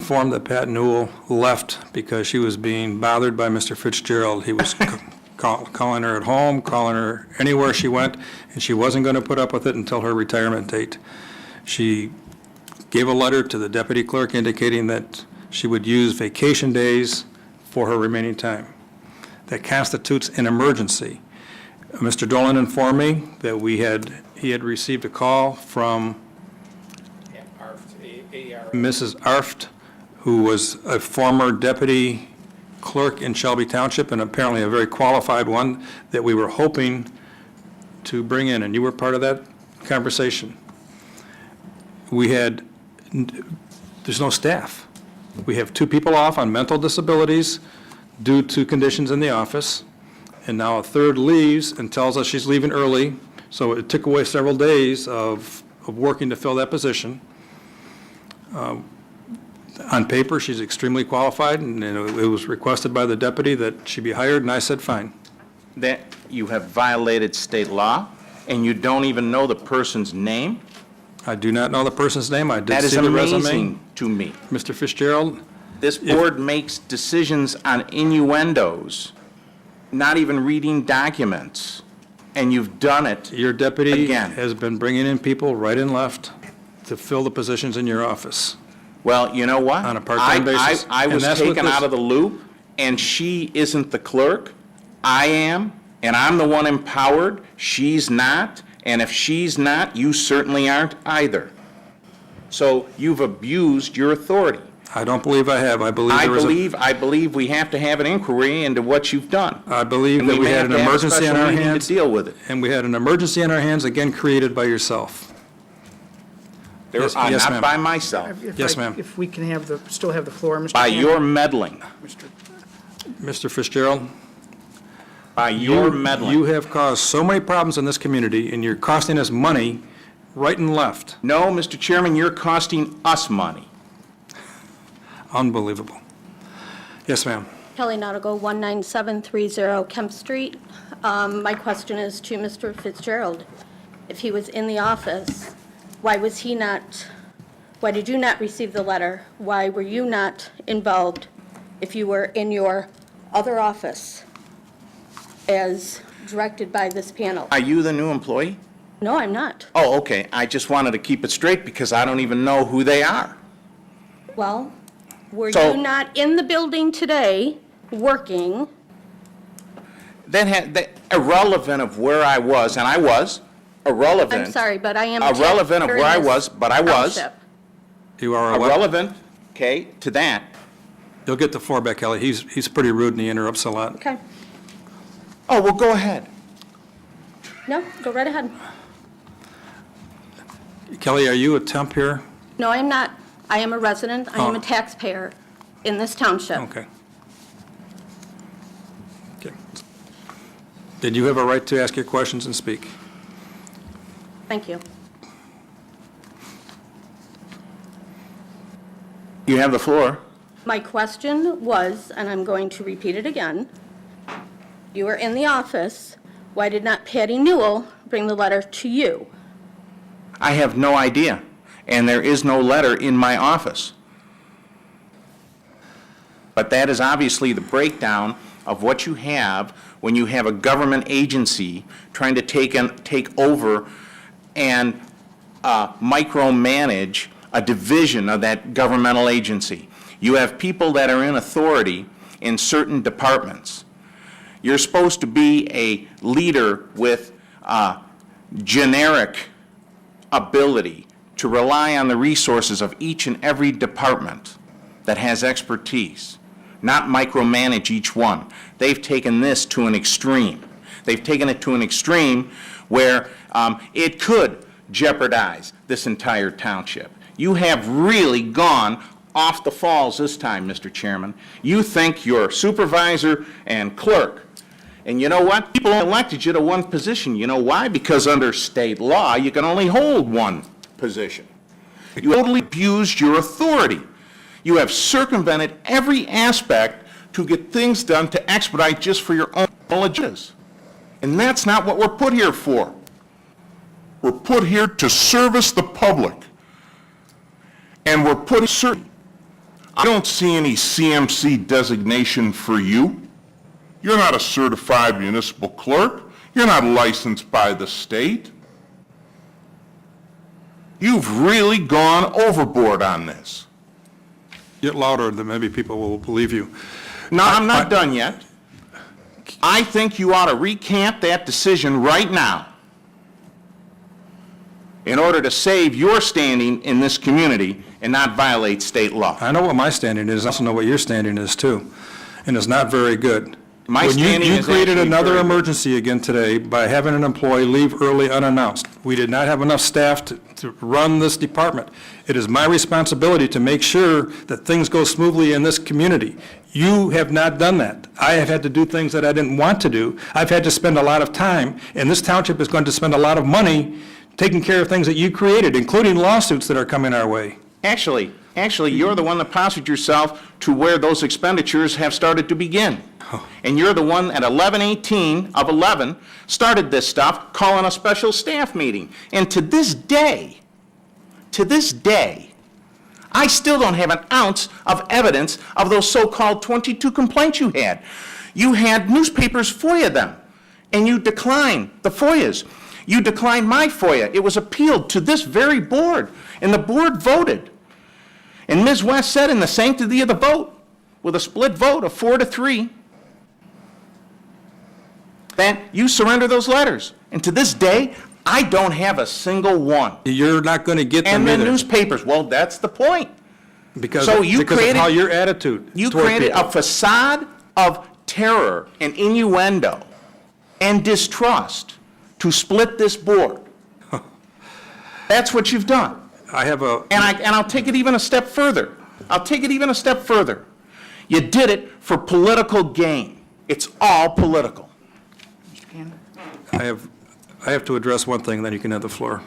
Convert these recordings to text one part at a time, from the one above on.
informed that Pat Newell left because she was being bothered by Mr. Fitzgerald. He was calling her at home, calling her anywhere she went, and she wasn't going to put up with it until her retirement date. She gave a letter to the deputy clerk indicating that she would use vacation days for her remaining time. That constitutes an emergency. Mr. Dolan informed me that he had received a call from Mrs. Arft, who was a former deputy clerk in Shelby Township, and apparently a very qualified one, that we were hoping to bring in, and you were part of that conversation. There's no staff. We have 2 people off on mental disabilities due to conditions in the office, and now a 3rd leaves and tells us she's leaving early, so it took away several days of working to fill that position. On paper, she's extremely qualified, and it was requested by the deputy that she be hired, and I said fine. That you have violated state law, and you don't even know the person's name? I do not know the person's name. I did That is see the resume. amazing to me. Mr. Fitzgerald, This board makes decisions on innuendos, not even reading documents, and you've done it your deputy again. has been bringing in people right and left to fill the positions in your office. Well, you know what? On a part-time basis. I And was that's what taken this- out of the loop, and she isn't the clerk. I am, and I'm the one empowered. She's not, and if she's not, you certainly aren't either. So you've abused your authority. I don't believe I have. I believe there was I believe we have to have an inquiry into what you've done. I believe And that we may had have an to have a emergency in special our meeting hands. to deal with it. And we had an emergency in our hands, again, created by yourself. Yes, yes, Not ma'am. by myself, Yes, ma'am. If we can still have the floor, Mr. by Cannon. your meddling, Mr. Fitzgerald, by your meddling. you have caused so many problems in this community, and you're costing us money right and left. No, Mr. Chairman, you're costing us money. Unbelievable. Yes, ma'am. Kelly Nautigal, 19730 Kemp Street. My question is to Mr. Fitzgerald. If he was in the office, why did you not receive the letter? Why were you not involved if you were in your other office as directed by this panel? Are you the new employee? No, I'm not. Oh, okay. I just wanted to keep it straight because I don't even know who they are. Well, were So- you not in the building today working? That irrelevant of where I was, and I was, irrelevant. I'm sorry, but I am a Irrelevant of taxpayer where I in this was, but I was. township. You are a what? Irrelevant, okay, to that. You'll get the floor back, Kelly. He's pretty rude and he interrupts a lot. Okay. Oh, well, go ahead. No, go right ahead. Kelly, are you a temp here? No, I am not. I am a resident. I am Oh. a taxpayer in this township. Okay. Okay. Did you have a right to ask your questions and speak? Thank you. You have the floor. My question was, and I'm going to repeat it again, you were in the office. Why did not Patty Newell bring the letter to you? I have no idea, and there is no letter in my office. But that is obviously the breakdown of what you have when you have a government agency trying to take over and micromanage a division of that governmental agency. You have people that are in authority in certain departments. You're supposed to be a leader with generic ability to rely on the resources of each and every department that has expertise, not micromanage each one. They've taken this to an extreme. They've taken it to an extreme where it could jeopardize this entire township. You have really gone off the falls this time, Mr. Chairman. You think you're supervisor and clerk. And you know what? People elected you to one position. You know why? Because under state law, you can only hold one position. You totally abused your authority. You have circumvented every aspect to get things done to expedite just for your own agendas. And that's not what we're put here for. We're put here to service the public. And we're putting certain I don't see any CMC designation for you. You're not a certified municipal clerk. You're not licensed by the state. You've really gone overboard on this. Get louder, then maybe people will believe you. No, I'm not done yet. I think you ought to recant that decision right now in order to save your standing in this community and not violate state law. I know what my standing is, I also know what your standing is too, and it's not very good. My When standing you is created actually another very good. emergency again today by having an employee leave early unannounced. We did not have enough staff to run this department. It is my responsibility to make sure that things go smoothly in this community. You have not done that. I have had to do things that I didn't want to do. I've had to spend a lot of time, and this township is going to spend a lot of money taking care of things that you created, including lawsuits that are coming our way. Actually, you're the one that postured yourself to where those expenditures have started to begin. And you're the one at 11:18 of 11 started this stuff, calling a special staff meeting. And to this day, I still don't have an ounce of evidence of those so-called 22 complaints you had. You had newspapers FOIA them, and you declined the FOIAs. You declined my FOIA. It was appealed to this very board, and the board voted. And Ms. West said in the sanctity of the vote, with a split vote of 4-3, that you surrender those letters. And to this day, I don't have a single one. You're not going to get them And the either. newspapers, well, that's the point. Because So you because of created- how your attitude You toward created people. a facade of terror and innuendo and distrust to split this board. That's what you've done. I have a, And I'll take it even a step further. You did it for political gain. It's all political. I have to address one thing, then you can have the floor.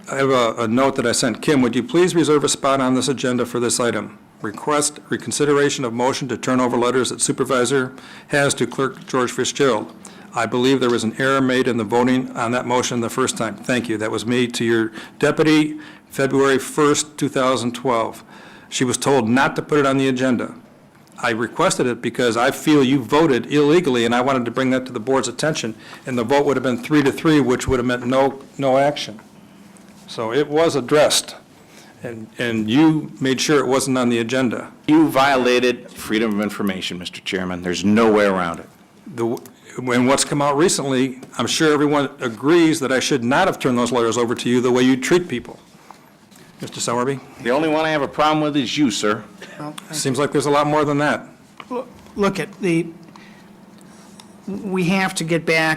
I have a note that I sent Kim. Would you please reserve a spot on this agenda for this item? Request reconsideration of motion to turn over letters that supervisor has to Clerk George Fitzgerald. I believe there was an error made in the voting on that motion the first time. Thank you. That was me to your deputy, February 1st, 2012. She was told not to put it on the agenda. I requested it because I feel you voted illegally, and I wanted to bring that to the board's attention, and the vote would have been 3-3, which would have meant no action. So it was addressed, and you made sure it wasn't on the agenda. You violated freedom of information, Mr. Chairman. There's no way around it. When what's come out recently, I'm sure everyone agrees that I should not have turned those letters over to you the way you treat people. Mr. Sowerby? The only one I have a problem with is you, sir. Seems like there's a lot more than that. Look at we have to get back